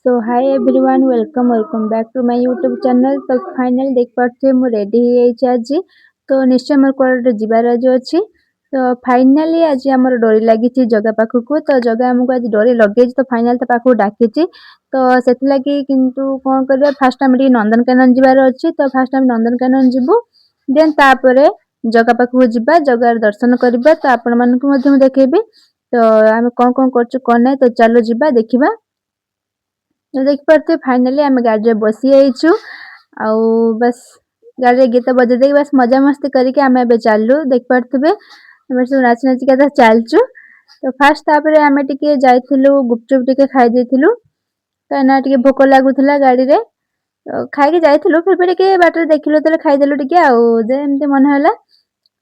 तो hi everyone welcome back to my YouTube channel. तो finally देख पार्थे मु रेडी हो आज तो निश्चय मोर कोड जिबार आज अछि। तो फाइनली आज हमर डोरी लागि जगह पाखकू तो जगह हमको आज डोरी लगे तो फाइनल तो पाखु डाकी तो सेति लागि किंतु कोन करबे फर्स्ट टाइम नंदनकानन जिबार अछि तो फर्स्ट टाइम नंदनकानन जिबु देन तापरे जगह पाखकू जिबा जगह दर्शन करबा तो आपण मानकु मध्यम देखेबी। तो आम कौन करछु कोन नै तो चलो जिबा देखिबा। तो देख पारते फाइनली आम गाड़ी में बसी आईचु आउ बस गाड़ी गीत बजे दे बस मजा मस्ती करके आम ए चलू देख पारे सब नाच नाचिका तो चलचु। तो फास्ट तापर आम टे जाइलु गुपचुप टे खाई देलु कहीं टे भोक लगुला गाड़ी रे तो खाई जाइलु फिर भी टे बाटर देखिलु तो खाईदेलु टे आमती मन है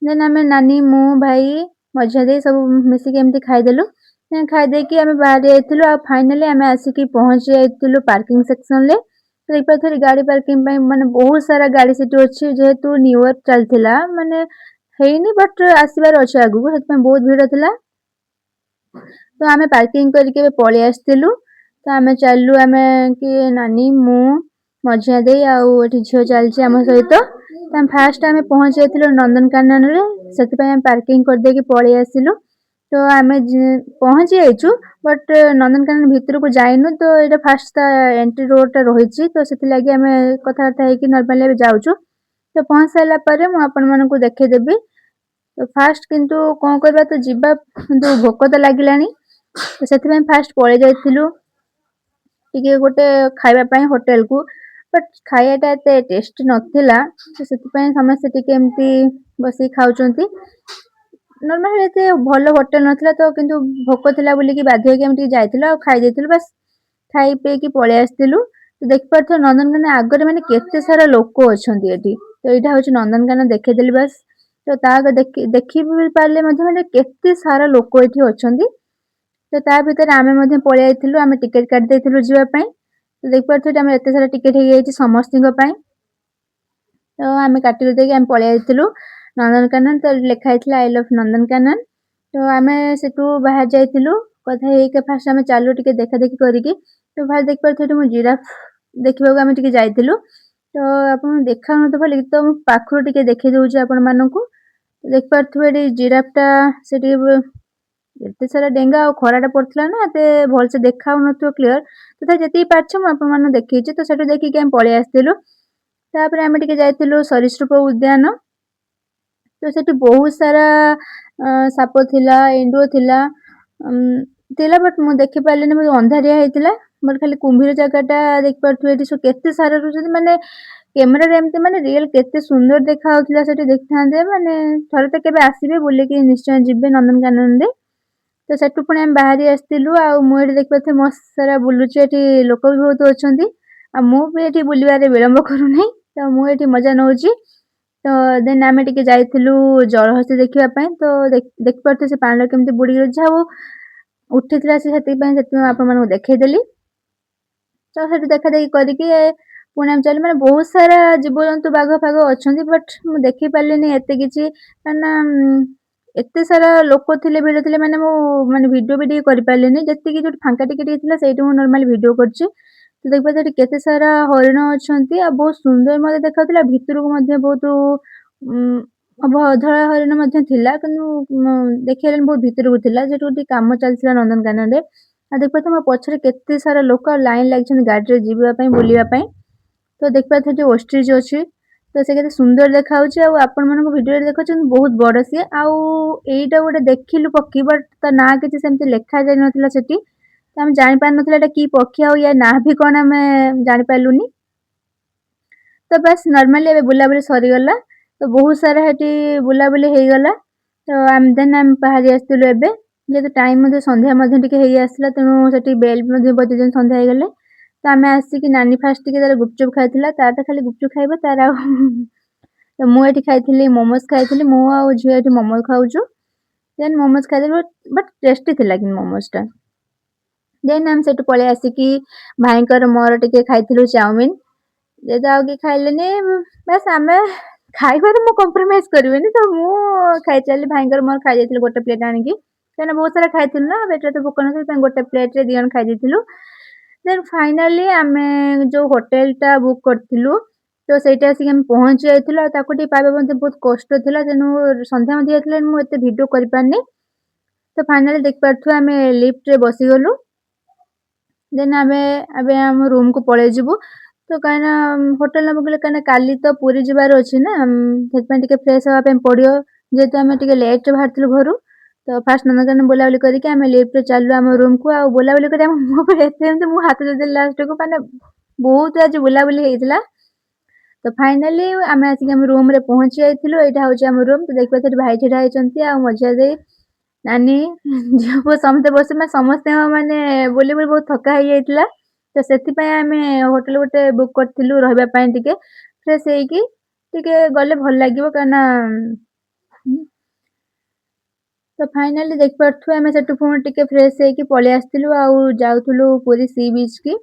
देन आम नानी मु भाई मझिया दे सब मिसिक एमती खाईदेलु खाई देकी आम बाहर जाइलु आ फाइनली आम आसिक पहुंची जाइलु पार्किंग सेक्शन ले। तो देख पारे गाड़ी पार्किंग माने बहुत सारा गाड़ी सेठी अछि जेहेतु न्यू ईयर चलथिला माने हेनी बट आसीबार अछि आगु सेत बहुत भीड़ थिला। तो आम पार्किंग करके पळि आस्थिलु तो आम चललु आम कि नानी मु मझिया दे आउ झील चलची आम सहित तो फास्ट आम पहुंची जाइलु नंदनकानन रे सेति पय आम पार्किंग कर देकी पळि आसिलु। तो आम पहुंची जाइचु बट नंदनकानन भीतर को जाइनु तो ये फास्ट एंट्री रोड रही तो से लगी आम कथबार्ता होगी नर्माली जाऊँ। तो पहुंच सारा पर मु आपण मानकु देखेदेबी। तो फास्ट किंतु कौन करबा तो जिबा किंतु भोक तो लागिलानी तो से फास्ट पळि जाइलु टिके गोटे खाइबा पय होटल को बट खाइयाटा एते टेस्ट नथिला तो से समस्त टिके एमती बसी खाउचंती नॉर्मल एते भलो होटल नथिला तो किंतु भोक थिला बोली कि बाध्य होके हम टिके जाइथिलु आ खाइ देथिलु बस खाई पे की पळि आस्थिलु। तो देख पारथो नंदनकानन आगरे माने केते सारा लोक अछंती एठी तो एटा होची नंदनकानन देखेदेली बस। तो ता देखि भी पारले मध्ये माने केते सारा लोक एठी अछंती तो ता भीतर आमे मध्ये पळि आइथिलु आमे टिकट काट देथिलु जिवा पय। तो देख पारथो आमे एते सारा टिकट हे जायछि समस्तिंग पय तो आमे काटी देके आमे पळि आइथिलु नंदनकानन तो लेखा आइथिला आई लव नंदनकानन। तो आमे सेटू बाहर जाइथिलु कथा हेके फास्ट आमे चालू टिके देखा देखि करिकि तो फास्ट देख पारथो मु जिराफ देखिबाको आमे टिके जाइथिलु। तो आपन देखा न तो भले तो मु पाखरो टिके देखि दउछि आपन माननकु देख पारथु एडी जिराफटा सेटी एते सारा डेंगा आ खराटा पड़थला ना एते भल से देखाउ नथो क्लियर तो जति पाछ मु आपन मान देखिछि तो सेटू देखि के हम पळि आस्थिलु। तापर आमे टिके जाइथिलु सरीसृप उद्यान तो सेठी बहुत सारा साप थिला एंडुओ थिला थिला बट मु देखि पारलेनी मो अंधारिया हेतिला बट खाली कुंभीर जगहटा देख पारथु एठी सो केते सारा रुचि माने कैमरा रे एमते माने रियल केते सुंदर देखा होतला सेठी देखथांदे माने थरे त केबे आसीबे बुले कि निश्चय जिबे नंदनकानन रे। तो सेठू पुणी हम बाहरी आस्थिलु आ मु एठी देख पारथि मस्त सारा बुलुची एठी लोक भी बहुत अछंती आ मु भी एठी बुलिबारे विलंब करू नै तो मु एठी मजा नउची। तो देन आमे टिके जाइथिलु जलहस्ती देखिबा पय तो देख पारथि से पानी केमती बुडी जाऊ उठितला से सेति आपन मानकु देखै देली। तो सेठी देखा देखि करिकि पुणी हम चली माने बहुत सारा जीवजंतु बाघ फाघ अछंती बट मु देखि पारलिनी एते किछि काना एते सारा लोक थिले भिड़ थिले माने मु माने वीडियो भी करि पारलिनी जति कि जो फांका टिके थिला सेठी मु नॉर्मली वीडियो करछि। तो देख पारथि केते सारा हरिण अछंती आ बहुत सुंदर मते देखाउतला भितरु को मध्ये बहुत धଳା हरिण मध्ये थिला किंतु देखियले बहुत भितरु थिला जेटु काम चलथिला नंदनकानन रे आ देख पारथि मो पछरे केते सारा लोक लाइन लागिछन गाडी रे जीवा पय बुलिया पय। तो देख पारथि ओस्ट्रिच अछि तो से केते सुंदर देखाउछि आ आपन मानको वीडियो रे देखछन बहुत बड़ से आ एइटा गोटे देखिलु पक्की बट त ना किछि सेमति लेखा जाय नथिला सेठी तो हम जानि पार नथिला एटा की पक्षी आ या ना भी कोन हमें जानि पारलुनी। तो बस नॉर्मली एबे बुलाबुली सरी गला तो बहुत सारा हेटी बुलाबुली हेई गला। तो हम बाहरी आस्थिलु एबे जेते टाइम मध्ये संध्या मध्ये टिके हेई आसला तेनु सेठी बेल मध्ये बजेजन संध्या हेई गले। तो आमे आसी कि नानी फास्ट टिके तार गुपचुप खाइथिला तार त खाली गुपचुप खाइबो तार आ तो मु एठी खाइथिली मोमोज खाइथिली मु आ झियो एठी मोमोज खाउछु देन मोमोज खाइथिलु बट टेस्टी थिला कि मोमोज टा। देन हम सेठु पळे आसी कि भाईकर मोर टिके खाइथिलु चाउमीन जे जाओ कि खाइलेनी बस आमे खाइबारे मु कॉम्प्रोमाइज करबेनी तो मु खाइ चली भाईकर मोर खाइ जाइथिलु गोटे प्लेट आनिकी काना बहुत सारा खाइथिलु ना पेटरे तो भोक नथि त गोटे प्लेट रे दी जण खाइ दैथिलु। ଦେନ୍ ଫାଇନାଲି ଆମେ ଯୋଉ ହୋଟେଲଟା ବୁକ୍ କରିଥିଲୁ, ତ ସେଇଠି ଆସିକି ଆମେ ପହଞ୍ଚି ଯାଇଥିଲୁ ଆଉ ତାକୁ ଟିକେ ପାଇବା ମଧ୍ୟ ବହୁତ କଷ୍ଟ ଥିଲା। ତେଣୁ ସନ୍ଧ୍ୟା ମଧ୍ୟ ହେଇଯାଇଥିଲା ମୁଁ ଏତେ ଭିଡିଓ କରିପାରିନି। ତ ଫାଇନାଲି ଦେଖିପାରୁଥିବେ ଆମେ ଲିଫ୍ଟରେ ବସିଗଲୁ। ଦେନ୍ ଆମେ ଏବେ ଆମ ରୁମକୁ ପଳେଇଯିବୁ। ତ କାହିଁକିନା ହୋଟେଲ ନ ବୁକିଲେ କାହିଁକିନା କାଲି ତ ପୁରୀ ଯିବାର ଅଛି ନା, ସେଥିପାଇଁ ଟିକେ ଫ୍ରେଶ ହବା ପାଇଁ ପଡିବ। ଯେହେତୁ ଆମେ ଟିକେ ଲେଟରେ ବାହାରିଥିଲୁ ଘରୁ। ତ ଫାଷ୍ଟ ନନ୍ଦନକାନନ ବୁଲାବୁଲି କରିକି ଆମେ ଲିଫ୍ଟରେ ଚାଲିଲୁ ଆମ ରୁମକୁ। ଆଉ ବୁଲାବୁଲି କରି ଆମ ମୁହଁ ପୁରା ଏତେ ଏମିତି ମୁଁ ହାତ ଦେଇଦେଲି ଲାଷ୍ଟକୁ ମାନେ ବହୁତ ଆଜି ବୁଲାବୁଲି ହେଇଥିଲା। ତ ଫାଇନାଲି ଆମେ ଆସିକି ଆମ ରୁମରେ ପହଞ୍ଚି ଯାଇଥିଲୁ। ଏଇଟା ହଉଛି ଆମ ରୁମ। ତ ଦେଖିପାରୁଥିବେ ସେଠି ଭାଇ ଛିଡା ହେଇଛନ୍ତି ଆଉ ମଝିଆ ଦେଇ, ନାନୀ, ଝିଅ ପୁଅ ସମସ୍ତେ ବସି ମାନେ ସମସ୍ତଙ୍କ ମାନେ ବୁଲି ବୁଲି ବହୁତ ଥକା ହେଇଯାଇଥିଲା। ତ ସେଥିପାଇଁ ଆମେ ହୋଟେଲ ଗୋଟେ ବୁକ୍ କରିଥିଲୁ ରହିବା ପାଇଁ ଟିକେ ଫ୍ରେଶ ହେଇକି ଟିକେ ଗଲେ ଭଲ ଲାଗିବ କାହିଁକିନା ତ ଫାଇନାଲି ଦେଖିପାରୁଥିବେ ଆମେ ସେଠୁ ପୁଣି ଟିକେ ଫ୍ରେଶ ହେଇକି ପଳେଇ ଆସିଥିଲୁ ଆଉ ଯାଉଥିଲୁ ପୁରୀ ସି ବିଚ୍ କି।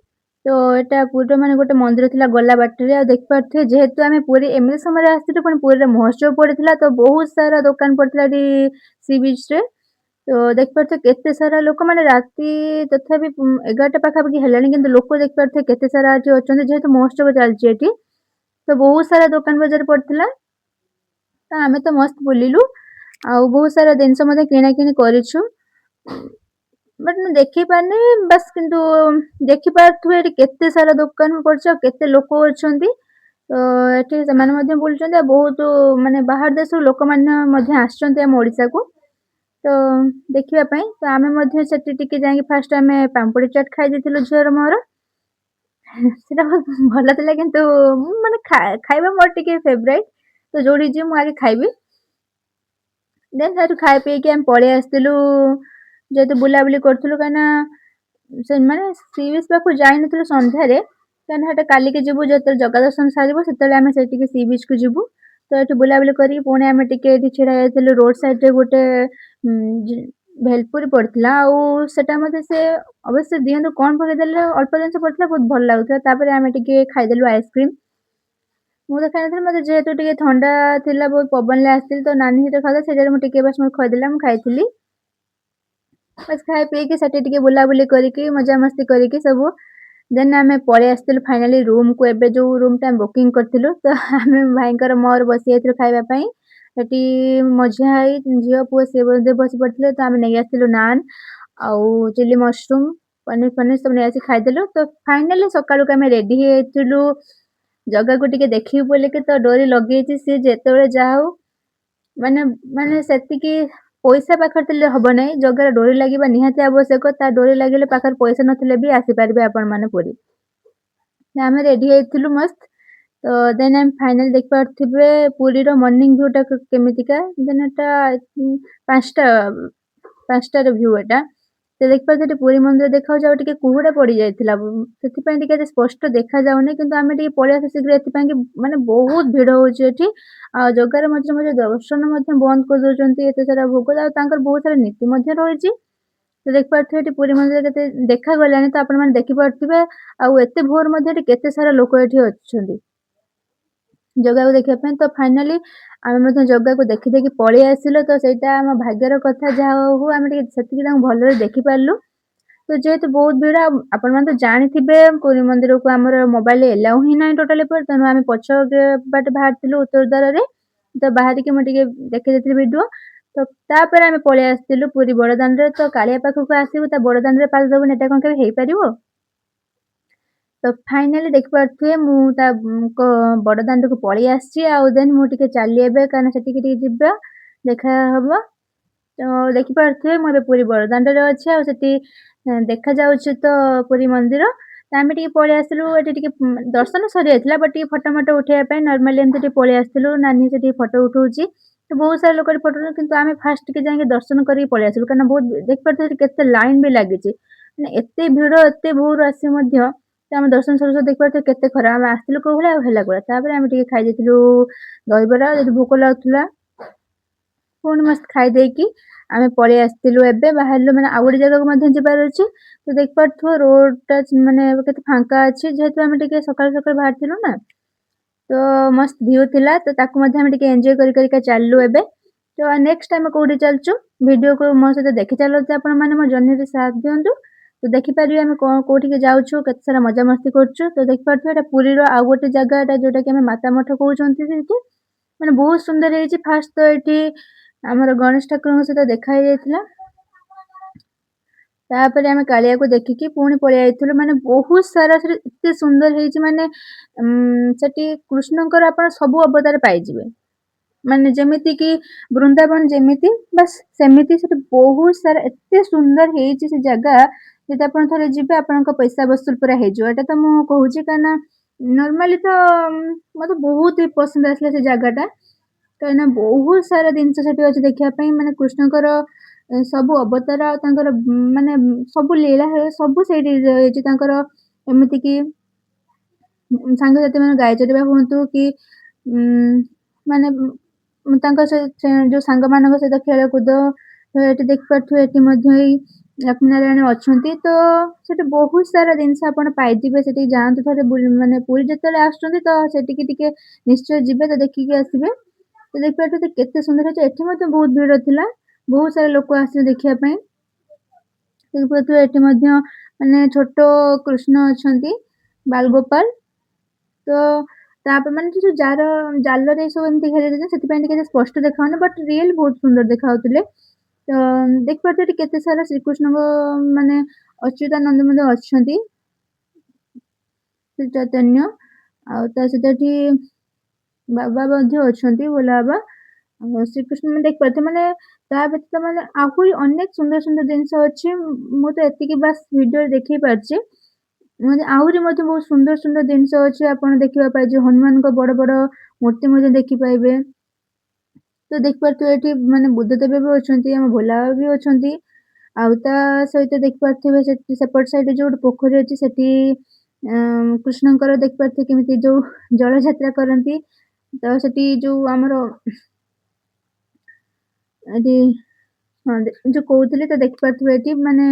ତ ଏଟା ପୁରୀର ମାନେ ଗୋଟେ ମନ୍ଦିର ଥିଲା ଗଲା ବାଟରେ। ଆଉ ଦେଖିପାରୁଥିବେ ଯେହେତୁ ଆମେ ପୁରୀ ଏମିତି ସମୟରେ ଆସିଥିଲୁ ପୁଣି ପୁରୀରେ ମହୋତ୍ସବ ପଡିଥିଲା ତ ବହୁତ ସାରା ଦୋକାନ ପଡିଥିଲା ଏଠି ସି ବିଚ୍ ରେ। ତ ଦେଖିପାରୁଥିବେ କେତେ ସାରା ଲୋକ ମାନେ ରାତି ତଥାପି 11ଟା ପାଖାପାଖି ହେଲାଣି କିନ୍ତୁ ଲୋକ ଦେଖିପାରୁଥିବେ କେତେ ସାରା ଏଠି ଅଛନ୍ତି ଯେହେତୁ ମହୋତ୍ସବ ଚାଲିଛି ଏଠି। ତ ବହୁତ ସାରା ଦୋକାନ ବଜାର ପଡିଥିଲା। ତ ଆମେ ତ ମସ୍ତ ବୁଲିଲୁ ଆଉ ବହୁତ ସାରା ଜିନିଷ ମଧ୍ୟ କିଣାକିଣି କରିଛୁ। ବଟ୍ ମୁଁ ଦେଖେଇ ପାରିନି ବାସ୍ କିନ୍ତୁ ଦେଖିପାରୁଥିବେ ଏଠି କେତେ ସାରା ଦୋକାନ ପଡିଛି ଆଉ କେତେ ଲୋକ ଅଛନ୍ତି। ତ ଏଠି ସେମାନେ ମଧ୍ୟ ବୁଲୁଛନ୍ତି ଆଉ ବହୁତ ମାନେ ବାହାର ଦେଶରୁ ଲୋକମାନେ ମଧ୍ୟ ଆସିଛନ୍ତି ଆମ ଓଡିଶାକୁ। ତ ଦେଖିବା ପାଇଁ ତ ଆମେ ମଧ୍ୟ ସେଠି ଟିକେ ଯାଇକି ଫାଷ୍ଟ ଆମେ ପାମ୍ପୁଡି ଚାଟ ଖାଇ ଦେଇଥିଲୁ ଝିଅର ମୋର। ସେଟା ବହୁତ ଭଲ ଥିଲା କିନ୍ତୁ ମୁଁ ମାନେ ଖାଇବା ମୋର ଟିକେ ଫେବରାଇଟ। ତ ଯୋଉଠିକି ଯିବି ମୁଁ ଆଗେ ଖାଇବି। ଦେନ୍ ସେଠୁ ଖାଇ ପିଇକି ଆମେ ପଳେଇ ଆସିଥିଲୁ ଯେହେତୁ ବୁଲାବୁଲି କରୁଥିଲୁ କାହିଁକିନା ସେମାନେ ସି ବିଚ୍ ପାଖକୁ ଯାଇନଥିଲୁ ସନ୍ଧ୍ୟାରେ କାହିଁକିନା ହେଟା କାଲିକି ଯିବୁ ଯେତେବେଳେ ଜଗା ଦର୍ଶନ ସାରିବୁ ସେତେବେଳେ ଆମେ ସେଇଠିକି ସି ବିଚ୍ କୁ ଯିବୁ। ତ ଏଠି ବୁଲାବୁଲି କରିକି ପୁଣି ଆମେ ଟିକେ ଏଠି ଛିଡା ହେଇଯାଇଥିଲୁ ରୋଡ ସାଇଡରେ ଗୋଟେ ଭେଲପୁରୀ ପଡିଥିଲା ଆଉ ସେଟା ମତେ ସେ ଅବଶ୍ୟ ଦିଅନ୍ତୁ କଣ ପକେଇଦେଲେ ଅଳ୍ପ ଜିନିଷ ପଡିଥିଲା ବହୁତ ଭଲ ଲାଗୁଥିଲା। ତାପରେ ଆମେ ଟିକେ ଖାଇଦେଲୁ ଆଇସ୍କ୍ରିମ। ମୁଁ ତ ଖାଇନଥିଲି ମତେ ଯେହେତୁ ଟିକେ ଥଣ୍ଡା ଥିଲା ବହୁତ ପବନରେ ଆସିଥିଲି ତ ନାନୀ ସେଇଟା ଖାଉଥିଲା ସେଇଟାରେ ମୁଁ ଟିକେ ବାସ୍ ମୋତେ ଖୁଆଇଦେଲା ମୁଁ ଖାଇଥିଲି। ବାସ୍ ଖାଇ ପିଇକି ସେଠି ଟିକେ ବୁଲାବୁଲି କରିକି ମଜାମସ୍ତି କରିକି ସବୁ ଦେନ୍ ଆମେ ପଳେଇ ଆସିଥିଲୁ ଫାଇନାଲି ରୁମକୁ ଏବେ ଯୋଉ ରୁମଟା ଆମେ ବୁକିଂ କରିଥିଲୁ। ତ ଆମେ ଭାଇଙ୍କର ମୋର ବସି ଯାଇଥିଲୁ ଖାଇବା ପାଇଁ। ସେଠି ମଝିଆ ଭାଇ ଝିଅ ପୁଅ ସିଏ ବୋଧେ ବସି ପଡିଥିଲେ ତ ଆମେ ନେଇ ଆସିଥିଲୁ ନାନ୍ ଆଉ ଚିଲି ମସରୁମ ପନିର ଫନିର ସବୁ ନେଇ ଆସି ଖାଇଦେଲୁ। ତ ଫାଇନାଲି ସକାଳୁକୁ ଆମେ ରେଡି ହେଇଯାଇଥିଲୁ ଜଗାକୁ ଟିକେ ଦେଖିବୁ ବୋଲିକି ତ ଡୋରି ଲଗେଇଛି ସିଏ ଯେତେବେଳେ ଯାହା ହଉ ମାନେ ମାନେ ସେତିକି ପଇସା ପାଖରେ ଥିଲେ ହବ ନାହିଁ ଜଗାର ଡୋରି ଲାଗିବା ନିହାତି ଆବଶ୍ୟକ। ତା ଡୋରି ଲାଗିଲେ ପାଖରେ ପଇସା ନଥିଲେ ବି ଆସିପାରିବେ ଆପଣମାନେ ପୁରୀ। ଆମେ ରେଡି ହେଇଥିଲୁ ମସ୍ତ। ତ ଦେନ୍ ଆମେ ଫାଇନାଲି ଦେଖିପାରୁଥିବେ ପୁରୀର ମର୍ଣ୍ଣିଂ ଭ୍ୟୁ ଟା କେମିତିକା ଦେନ୍ ଏଟା 5ଟା 5ଟାର ଭ୍ୟୁ ଏଟା। ତ ଦେଖିପାରୁଥିବେ ଏଠି ପୁରୀ ମନ୍ଦିର ଦେଖାଯାଉଛି ଆଉ ଟିକେ କୁହୁଡା ପଡିଯାଇଥିଲା ସେଥିପାଇଁ ଟିକେ ଏତେ ସ୍ପଷ୍ଟ ଦେଖାଯାଉନି କିନ୍ତୁ ଆମେ ଟିକେ ପଳେଇ ଆସିଲୁ ଶୀଘ୍ର ଏଥିପାଇଁ କି ମାନେ ବହୁତ ଭିଡ ହଉଛି ଏଠି। ଆଉ ଜଗାର ମଝିରେ ମଝିରେ ଦର୍ଶନ ମଧ୍ୟ ବନ୍ଦ କରିଦଉଛନ୍ତି ଏତେ ସାରା ଭୋଗ ଆଉ ତାଙ୍କର ବହୁତ ସାରା ନୀତି ମଧ୍ୟ ରହିଛି। ତ ଦେଖିପାରୁଥିବେ ଏଠି ପୁରୀ ମନ୍ଦିର କେତେ ଦେଖାଗଲାଣି ତ ଆପଣମାନେ ଦେଖିପାରୁଥିବେ ଆଉ ଏତେ ଭୋର ମଧ୍ୟ ଏଠି କେତେ ସାରା ଲୋକ ଏଠି ଅଛନ୍ତି। ଜଗାକୁ ଦେଖିବା ପାଇଁ ତ ଫାଇନାଲି ଆମେ ମଧ୍ୟ ଜଗାକୁ ଦେଖି ଦେଖି ପଳେଇ ଆସିଲୁ ତ ସେଇଟା ଆମ ଭାଗ୍ୟର କଥା ଯାହା ହଉ ଆମେ ଟିକେ ସେତିକି ତାଙ୍କୁ ଭଲରେ ଦେଖିପାରିଲୁ। ତ ଯେହେତୁ ବହୁତ ଭିଡ ଆପଣମାନେ ତ ଜାଣିଥିବେ ପୁରୀ ମନ୍ଦିରକୁ ଆମର ମୋବାଇଲ ଏଲାଉ ହିଁ ନାହିଁ ଟୋଟାଲି ଉପରେ ତେଣୁ ଆମେ ପଛ ବାଟେ ବାହାରିଥିଲୁ ଉତ୍ତର ଦ୍ୱାରରେ ତ ବାହାରିକି ମୁଁ ଟିକେ ଦେଖି ଦେଇଥିଲି ଭିଡିଓ। ତ ତାପରେ ଆମେ ପଳେଇ ଆସିଥିଲୁ ପୁରୀ ବଡଦାଣ୍ଡରେ ତ କାଳିଆ ପାଖକୁ ଆସିବୁ ତା ବଡଦାଣ୍ଡରେ ପାଦ ଦେବୁନି ଏଟା କଣ କେବେ ହେଇପାରିବ? ତ ଫାଇନାଲି ଦେଖିପାରୁଥିବେ ମୁଁ ତା ବଡଦାଣ୍ଡକୁ ପଳେଇ ଆସିଛି ଆଉ ଦେନ୍ ମୁଁ ଟିକେ ଚାଲିଲି ଏବେ କାହିଁକିନା ସେଠିକି ଟିକେ ଯିବା ଦେଖାହବ। ତ ଦେଖିପାରୁଥିବେ ମୁଁ ଏବେ ପୁରୀ ବଡଦାଣ୍ଡରେ ଅଛି ଆଉ ସେଠି ଦେଖାଯାଉଛି ତ ପୁରୀ ମନ୍ଦିର। ତ ଆମେ ଟିକେ ପଳେଇ ଆସିଲୁ ଏଠି ଟିକେ ଦର୍ଶନ ସରିଯାଇଥିଲା ବଟ୍ ଟିକେ ଫଟୋ ମଟ ଉଠେଇବା ପାଇଁ ନର୍ମାଲି ଏମିତି ଟିକେ ପଳେଇ ଆସିଥିଲୁ ନାନୀ ସେଠି ଫଟୋ ଉଠଉଛି। ତ ବହୁତ ସାରା ଲୋକ ଏଠି ଫଟୋ ଉଠଉଛନ୍ତି କିନ୍ତୁ ଆମେ ଫାଷ୍ଟ ଟିକେ ଯାଇକି ଦର୍ଶନ କରିକି ପଳେଇ ଆସିଲୁ କାହିଁକିନା ବହୁତ ଦେଖିପାରୁଥିବେ ସେଠି କେତେ ଲାଇନ ବି ଲାଗିଛି। ମାନେ ଏତେ ଭିଡ ଏତେ ଭୋରରୁ ଆସି ମଧ୍ୟ ତ ଆମେ ଦର୍ଶନ ସରୁ ସରୁ ଦେଖିପାରୁଥିବେ କେତେ ଖରା ଆମେ ଆସିଥିଲୁ କୋଉ ଭଳିଆ ଆଉ ହେଲା କୋଉ ଭଳିଆ ତାପରେ ଆମେ ଟିକେ ଖାଇ ଦେଇଥିଲୁ ଦହିବରା ଯଦି ଭୋକ ଲାଗୁଥିଲା ପୁଣି ମସ୍ତ ଖାଇ ଦେଇକି ଆମେ ପଳେଇ ଆସିଥିଲୁ ଏବେ ବାହାରିଲୁ ମାନେ ଆଉ ଗୋଟେ ଜାଗାକୁ ମଧ୍ୟ ଯିବାର ଅଛି। ତ ଦେଖିପାରୁଥିବ ରୋଡ ଟା ମାନେ ଏବେ କେତେ ଫାଙ୍କା ଅଛି ଯେହେତୁ ଆମେ ଟିକେ ସକାଳୁ ସକାଳୁ ବାହାରିଥିଲୁ ନା। ତ ମସ୍ତ ଭିଉ ଥିଲା ତ ତାକୁ ମଧ୍ୟ ଆମେ ଟିକେ ଏଞ୍ଜୟ କରି କରିକା ଚାଲିଲୁ ଏବେ। ତ ନେକ୍ସଟ ଆମେ କୋଉଠି ଚାଲିଛୁ ଭିଡିଓକୁ ମୋ ସହିତ ଦେଖି ଚାଲନ୍ତୁ ଆପଣ ମାନେ ମୋ ଜର୍ଣ୍ଣିରେ ସାଥ ଦିଅନ୍ତୁ। ତ ଦେଖିପାରିବେ ଆମେ କୋଉଠିକି ଯାଉଛୁ, କେତେ ସାରା ମଜାମସ୍ତି କରୁଛୁ। ତ ଦେଖିପାରୁଥିବେ ଏଇଟା ପୁରୀର ଆଉ ଗୋଟେ ଜାଗା ଏଟା ଯୋଉଟାକି ଆମେ ମାତା ମଠ କହୁଛନ୍ତି ସେଇଠି। ମାନେ ବହୁତ ସୁନ୍ଦର ହେଇଛି। ଫାଷ୍ଟ ତ ଏଠି ଆମର ଗଣେଶ ଠାକୁରଙ୍କ ସହିତ ଦେଖା ହେଇଯାଇଥିଲା। ତାପରେ ଆମେ କାଳିଆକୁ ଦେଖିକି ପୁଣି ପଳେଇ ଆଇଥିଲୁ। ମାନେ ବହୁତ ସାରା ସେଠି ଏତେ ସୁନ୍ଦର ହେଇଛି ମାନେ ସେଠି କୃଷ୍ଣଙ୍କର ଆପଣ ସବୁ ଅବତାର ପାଇଯିବେ। ମାନେ ଯେମିତିକି ବୃନ୍ଦାବନ ଯେମିତି ବାସ୍ ସେମିତି ସେଠି ବହୁତ ସାରା ଏତେ ସୁନ୍ଦର ହେଇଛି ସେ ଜାଗା। ଯଦି ଆପଣ ଥରେ ଯିବେ ଆପଣଙ୍କ ପଇସା ବସୁଲ ପୁରା ହେଇଯିବ। ଏଟା ତ ମୁଁ କହୁଛି କାହିଁକିନା ନର୍ମାଲି ତ ମତେ ବହୁତ ହି ପସନ୍ଦ ଆସିଲା ସେ ଜାଗାଟା। କାହିଁକିନା ବହୁତ ସାରା ଜିନିଷ ସେଠି ଅଛି ଦେଖିବା ପାଇଁ। ମାନେ କୃଷ୍ଣଙ୍କର ସବୁ ଅବତାର ଆଉ ତାଙ୍କର ମାନେ ସବୁ ଲୀଳା ସବୁ ସେଇଠି ରହିଛି। ତାଙ୍କର ଏମିତିକି ସାଙ୍ଗସାଥି ମାନେ ଗାଈ ଚରିବା ହୁଅନ୍ତୁ କି ମାନେ ତାଙ୍କ ଯୋଉ ସାଙ୍ଗମାନଙ୍କ ସହିତ ଖେଳକୁଦ ଏଠି ଦେଖିପାରୁଥିବେ। ଏଠି ମଧ୍ୟ ଏଇ ଲକ୍ଷ୍ମୀନାରାୟଣ ଅଛନ୍ତି। ତ ସେଠି ବହୁତ ସାରା ଜିନିଷ ଆପଣ ପାଇଯିବେ। ସେଠିକି ଯାଆନ୍ତୁ ଥରେ ମାନେ ପୁରୀ ଯେତେବେଳେ ଆସୁଛନ୍ତି ତ ସେଠିକି ଟିକେ ନିଶ୍ଚୟ ଯିବେ ତ ଦେଖିକି ଆସିବେ। ତ ଦେଖିପାରୁଥିବେ କେତେ ସୁନ୍ଦର ହେଇଛି। ଏଠି ମଧ୍ୟ ବହୁତ ଭିଡ ଥିଲା। ବହୁତ ସାରା ଲୋକ ଆସିଥିଲେ ଦେଖିବା ପାଇଁ। ଦେଖିପାରୁଥିବେ ଏଠି ମଧ୍ୟ ମାନେ ଛୋଟ କୃଷ୍ଣ ଅଛନ୍ତି ବାଲଗୋପାଲ। ତ ତାପରେ ମାନେ ଯୋଉ ଜାଲରେ ସବୁ ଏମିତି ଘେରି ଦେଇଛନ୍ତି ସେଥିପାଇଁ ଟିକେ ସ୍ପଷ୍ଟ ଦେଖାଯାଉନି ବଟ୍ ରିଏଲ ବହୁତ ସୁନ୍ଦର ଦେଖାଯାଉଥିଲେ। ତ ଦେଖିପାରୁଥିବେ ଏଠି କେତେ ସାରା ଶ୍ରୀକୃଷ୍ଣଙ୍କ ମାନେ ଅଚ୍ୟୁତାନନ୍ଦ ମଧ୍ୟ ଅଛନ୍ତି। ଶ୍ରୀ ଚୈତନ୍ୟ ଆଉ ତା ସହିତ ଏଠି ବାବା ମଧ୍ୟ ଅଛନ୍ତି ଭୋଲା ବାବା। ଶ୍ରୀକୃଷ୍ଣ ମାନେ ଦେଖିପାରୁଥିବେ ମାନେ ତା ବ୍ୟତୀତ ମାନେ ଆହୁରି ଅନେକ ସୁନ୍ଦର ସୁନ୍ଦର ଜିନିଷ ଅଛି। ମୁଁ ତ ଏତିକି ବାସ୍ ଭିଡିଓରେ ଦେଖେଇ ପାରୁଛି। ମାନେ ଆହୁରି ମଧ୍ୟ ବହୁତ ସୁନ୍ଦର ସୁନ୍ଦର ଜିନିଷ ଅଛି ଆପଣ ଦେଖିବା ପାଇଁ। ଯୋଉ ହନୁମାନଙ୍କ ବଡ ବଡ ମୂର୍ତ୍ତି ମଧ୍ୟ ଦେଖିପାଇବେ। ତ ଦେଖିପାରୁଥିବେ ଏଠି ମାନେ ବୁଦ୍ଧଦେବ ବି ଅଛନ୍ତି, ଆମ ଭୋଲା ବାବା ବି ଅଛନ୍ତି। ଆଉ ତା ସହିତ ଦେଖିପାରୁଥିବେ ସେପଟ ସାଇଡରେ ଯୋଉ ଗୋଟେ ପୋଖରୀ ଅଛି ସେଠି କୃଷ୍ଣଙ୍କର ଦେଖିପାରୁଥିବେ କେମିତି ଯୋଉ ଜଳଯାତ୍ରା କରନ୍ତି। ତ ସେଠି ଯୋଉ ଆମର ଏଠି ହଁ ଯୋଉ କହୁଥିଲି ତ ଦେଖିପାରୁଥିବେ ଏଠି ମାନେ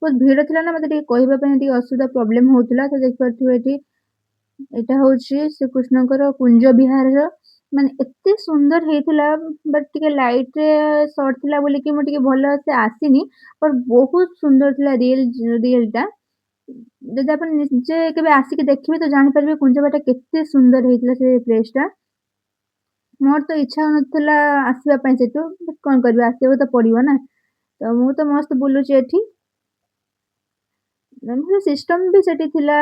ବହୁତ ଭିଡ ଥିଲା ନା ମତେ ଟିକେ କହିବା ପାଇଁ ଟିକେ ଅସୁବିଧା ପ୍ରୋବ୍ଲେମ ହଉଥିଲା। ତ ଦେଖିପାରୁଥିବେ ଏଠି ଏଇଟା ହଉଛି ଶ୍ରୀକୃଷ୍ଣଙ୍କର କୁଞ୍ଜ ବିହାରର ମାନେ ଏତେ ସୁନ୍ଦର ହେଇଥିଲା। ବଟ୍ ଟିକେ ଲାଇଟରେ ସର୍ଟ ଥିଲା ବୋଲିକି ମୁଁ ଟିକେ ଭଲସେ ଆସିନି। ବଟ୍ ବହୁତ ସୁନ୍ଦର ଥିଲା ରିଏଲଟା। ଯଦି ଆପଣ ନିଜେ କେବେ ଆସିକି ଦେଖିବେ ତ ଜାଣିପାରିବେ କୁଞ୍ଜବାଟା କେତେ ସୁନ୍ଦର ହେଇଥିଲା ସେ ପ୍ଲେସଟା। ମୋର ତ ଇଚ୍ଛା ହଉନଥିଲା ଆସିବା ପାଇଁ ସେଠୁ ବଟ୍ କଣ କରିବା ଆସିବାକୁ ତ ପଡିବ ନା। ତ ମୁଁ ତ ମସ୍ତ ବୁଲୁଛି ଏଠି। ମାନେ ସିଷ୍ଟମ ବି ସେଠି ଥିଲା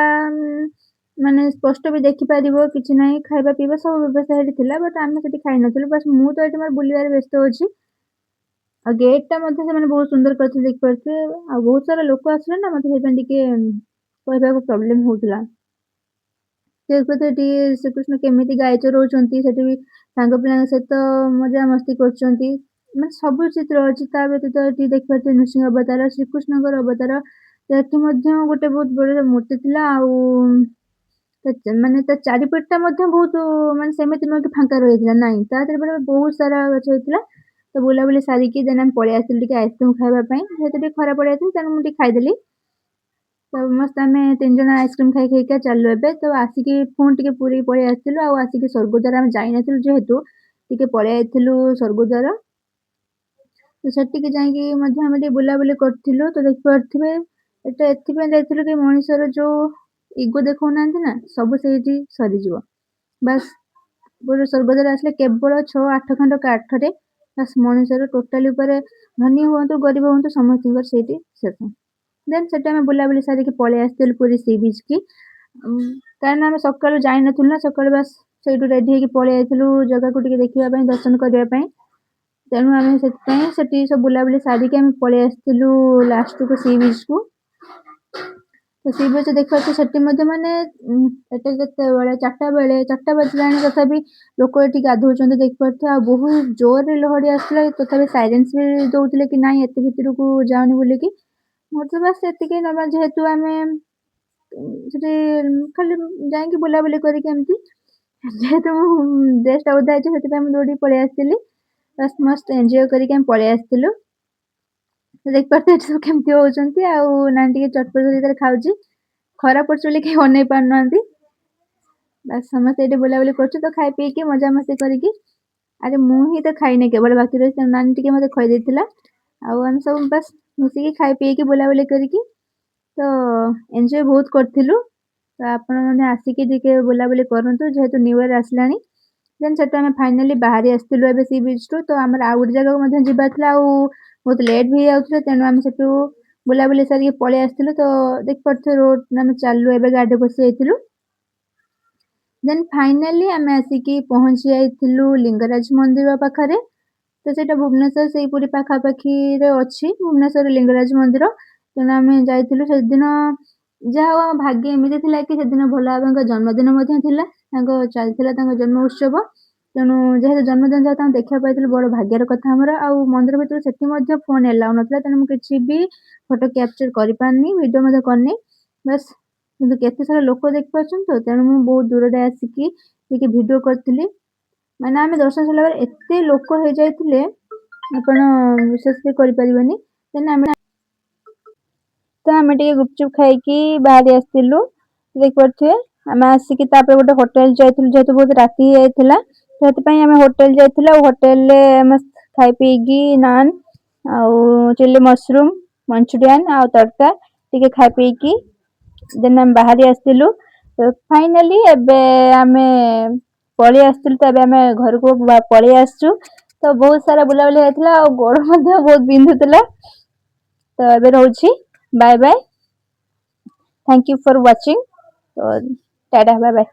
ମାନେ ସ୍ପଷ୍ଟ ବି ଦେଖିପାରିବ କିଛି ନାହିଁ। ଖାଇବା ପିଇବା ସବୁ ବ୍ୟବସ୍ଥା ସେଠି ଥିଲା। ବଟ୍ ଆମେ ସେଠି ଖାଇନଥିଲୁ। ବାସ୍ ମୁଁ ତ ଏଠି ମୋର ବୁଲିବାରେ ବ୍ୟସ୍ତ ଅଛି। ଆଉ ଗେଟଟା ମଧ୍ୟ ସେମାନେ ବହୁତ ସୁନ୍ଦର କରିଥିଲେ ଦେଖିପାରୁଥିବେ। ଆଉ ବହୁତ ସାରା ଲୋକ ଆସିଲେ ନା ମତେ ସେଇଥିପାଇଁ ଟିକେ କହିବାକୁ ପ୍ରୋବ୍ଲେମ ହଉଥିଲା। ଦେଖିପାରୁଥିବେ ଏଠି ଶ୍ରୀକୃଷ୍ଣ କେମିତି ଗାଈ ଚରଉଛନ୍ତି। ସେଠି ବି ସାଙ୍ଗ ପିଲାଙ୍କ ସହିତ ମଜାମସ୍ତି କରୁଛନ୍ତି। ମାନେ ସବୁ ଚିତ୍ର ଅଛି। ତା ବ୍ୟତୀତ ଏଠି ଦେଖିପାରୁଥିବେ ନୃସିଂହ ଅବତାର, ଶ୍ରୀକୃଷ୍ଣଙ୍କର ଅବତାର। ତ ଏଠି ମଧ୍ୟ ଗୋଟେ ବହୁତ ବଡ ମୂର୍ତ୍ତି ଥିଲା। ଆଉ ମାନେ ତା ଚାରିପଟଟା ମଧ୍ୟ ବହୁତ ମାନେ ସେମିତି ନୁହେଁ କି ଫାଙ୍କା ରହିଥିଲା ନାଇଁ। ତା ଚାରିପଟେ ବହୁତ ସାରା ଗଛ ହେଇଥିଲା। ତ ବୁଲାବୁଲି ସାରିକି ଦେନ୍ ଆମେ ପଳେଇ ଆସିଥିଲୁ ଟିକେ ଆଇସ୍କ୍ରିମ ଖାଇବା ପାଇଁ। ଯେହେତୁ ଟିକେ ଖରା ପଳେଇ ତେଣୁ ମୁଁ ଟିକେ ଖାଇଦେଲି। ସମସ୍ତେ ଆମେ 3 ଜଣ ଆଇସ୍କ୍ରିମ ଖାଇ ଖାଇକା ଚାଲିଲୁ ଏବେ। ତ ଆସିକି ପୁଣି ଟିକେ ପୁରୀ ପଳେଇ ଆସିଥିଲୁ। ଆଉ ଆସିକି ସ୍ୱର୍ଗଦ୍ୱାର ଆମେ ଯାଇନଥିଲୁ ଯେହେତୁ ଟିକେ ପଳେଇ ଆଇଥିଲୁ ସ୍ୱର୍ଗଦ୍ୱାର। ତ ସେଠିକି ଯାଇକି ମଧ୍ୟ ଆମେ ଟିକେ ବୁଲାବୁଲି କରିଥିଲୁ। ତ ଦେଖିପାରୁଥିବେ ଏଟା ଏଥିପାଇଁ ଯାଇଥିଲୁ କି ମଣିଷର ଯୋଉ ଇଗୋ ଦେଖଉନାହାନ୍ତି ନା ସବୁ ସେଇଠି ସରିଯିବ। ବାସ୍ ଗୋଟେ ସ୍ୱର୍ଗଦ୍ୱାର ଆସିଲେ କେବଳ 6-8 ଖଣ୍ଡ କାଠରେ ବାସ୍ ମଣିଷର ଟୋଟାଲି ଉପରେ ଧନୀ ହୁଅନ୍ତୁ ଗରିବ ହୁଅନ୍ତୁ ସମସ୍ତଙ୍କର ସେଇଠି ଶେଷ। ଦେନ୍ ସେଠି ଆମେ ବୁଲାବୁଲି ସାରିକି ପଳେଇ ଆସିଥିଲୁ ପୁରୀ ସି ବିଚ୍ କି। କାରଣ ଆମେ ସକାଳୁ ଯାଇନଥିଲୁ ନା ସକାଳୁ ବାସ୍ ସେଇଠୁ ରେଡି ହେଇକି ପଳେଇ ଆଇଥିଲୁ ଜାଗାକୁ ଟିକେ ଦେଖିବା ପାଇଁ ଦର୍ଶନ କରିବା ପାଇଁ। ତେଣୁ ଆମେ ସେଥିପାଇଁ ସେଠି ସବୁ ବୁଲାବୁଲି ସାରିକି ଆମେ ପଳେଇ ଆସିଥିଲୁ ଲାଷ୍ଟକୁ ସି ବିଚ୍ କୁ। ତ ସି ବିଚ୍ ଦେଖିବାକୁ ସେଠି ମଧ୍ୟ ମାନେ ଏଟା କେତେବେଳେ 4ଟା ବେଳେ 4ଟା ବାଜିଲାଣି ତଥାପି ଲୋକ ଏଠି ଗାଧଉଛନ୍ତି ଦେଖିପାରୁଥିବେ। ଆଉ ବହୁତ ଜୋରରେ ଲହଡି ଆସୁଥିଲା ତଥାପି ସାଇଲେନ୍ସ ବି ଦଉଥିଲେ କି ନାଇଁ ଏତେ ଭିତରକୁ ଯାଅନି ବୋଲିକି। ମୋର ତ ବାସ୍ ସେତିକି ନର୍ମାଲ ଯେହେତୁ ଆମେ ସେଠି ଖାଲି ଯାଇକି ବୁଲାବୁଲି କରିକି ଏମିତି ଯେହେତୁ ମୁଁ ଡ୍ରେସଟା ଓଦା ହେଇଛି ସେଥିପାଇଁ ମୁଁ ଦୌଡ଼ିକି ପଳେଇ ଆସିଥିଲି। ବାସ୍ ମସ୍ତ ଏଞ୍ଜୟ କରିକି ଆମେ ପଳେଇ ଆସିଥିଲୁ। ଦେଖିପାରୁଥିବେ ଏଠି ସବୁ କେମିତି ହଉଛନ୍ତି। ଆଉ ନାନୀ ଟିକେ ଚଟପଟି ଭିତରେ ଖାଉଛି। ଖରା ପଡୁଛି ବୋଲି କେହି ଅନେଇ ପାରୁନାହାନ୍ତି। ବାସ୍ ସମସ୍ତେ ଏଇଠି ବୁଲାବୁଲି କରୁଛୁ ତ ଖାଇ ପିଇକି ମଜାମସ୍ତି କରିକି ଆରେ ମୁଁ ହିଁ ତ ଖାଇନି କେବଳ ବାକି ରହିଛି ନାନୀ ଟିକେ ମତେ ଖୁଆଇ ଦେଇଥିଲା। ଆଉ ଆମେ ସବୁ ବାସ୍ ମିଶିକି ଖାଇ ପିଇକି ବୁଲାବୁଲି କରିକି तो एन्जॉय बहुत करथिलु। तो आपण माने आसिके टिके बुलाबुली करंतु जेहेतु न्यू ईयर आसलानी। देन सेटु आमे फाइनाली बाहरी आसथिलु एबे सी बीच टू तो हमर आउट जगह मध्ये जिबार थिला बहुत लेट भी आउथले तेनु आमे सेटु बुलाबुली सारी पळे आसथिलु तो देख पड़थे रोड आमे चाललु एबे गाडी बसी आइथिलु। देन फाइनाली आमे आसिकी पहुंची आइथिलु लिंगराज मंदिर पाखरे। तो सेटा भुवनेश्वर सेहीपुरी पाखापाखि रे अछि भुवनेश्वर लिंगराज मंदिर तेणु आमे जाइथिलु सेदिन ଯାହା ହଉ ଆମ ଭାଗ୍ୟ ଏମିତି ଥିଲା କି ସେଦିନ ଭଲ ବାବାଙ୍କ ଜନ୍ମଦିନ ମଧ୍ୟ ଥିଲା ତାଙ୍କ ଚାଲିଥିଲା ତାଙ୍କ ଜନ୍ମ ଉତ୍ସବ ତେଣୁ ଯେହେତୁ ଜନ୍ମଦିନ ଯାହା ତାଙ୍କୁ ଦେଖିବା ପାଇଥିଲୁ ବଡ଼ ଭାଗ୍ୟର କଥା ଆମର ଆଉ ମନ୍ଦିର ଭିତରୁ ସେଠି ମଧ୍ୟ ଫୋନ୍ ଏଲାଉ ନଥିଲା ତେଣୁ ମୁଁ କିଛି ବି ଫଟୋ କ୍ୟାପଚର କରିପାରିନି ଭିଡ଼ିଓ ମଧ୍ୟ କରିନି ବାସ୍ କିନ୍ତୁ କେତେ ସାରା ଲୋକ ଦେଖିପାରୁଛନ୍ତି ତ ତେଣୁ ମୁଁ ବହୁତ ଦୂରରେ ଆସିକି ଟିକେ ଭିଡ଼ିଓ କରିଥିଲି ମାନେ ଆମେ ଦର୍ଶନ ସରିଲା ପରେ ଏତେ ଲୋକ ହେଇଯାଇଥିଲେ ଆପଣ ବିଶ୍ୱାସ ବି କରିପାରିବେନି ଦେନ୍ ଆମେ तो आम टे गुपचुप खाई बाहरी आसलु देखिपे आम आसिक गोटे होटेल जाइलु जेहेतु बहुत राति जाइला से आम होटेल जाइलु होटेल खाई पीकी नान आउ चिली मशरूम मंचूरियन आउ तड़का टी खाई पीकी देन आम बाहरी आसलु तो फाइनाली एबे आमे पलि आसलु तो आम घर को पलि आसचु तो बहुत सारा बुलाबुली होता गोड़ बहुत बिंधुला तो एबे रोची bye bye thank you for watching तो टाटा बाय बाय।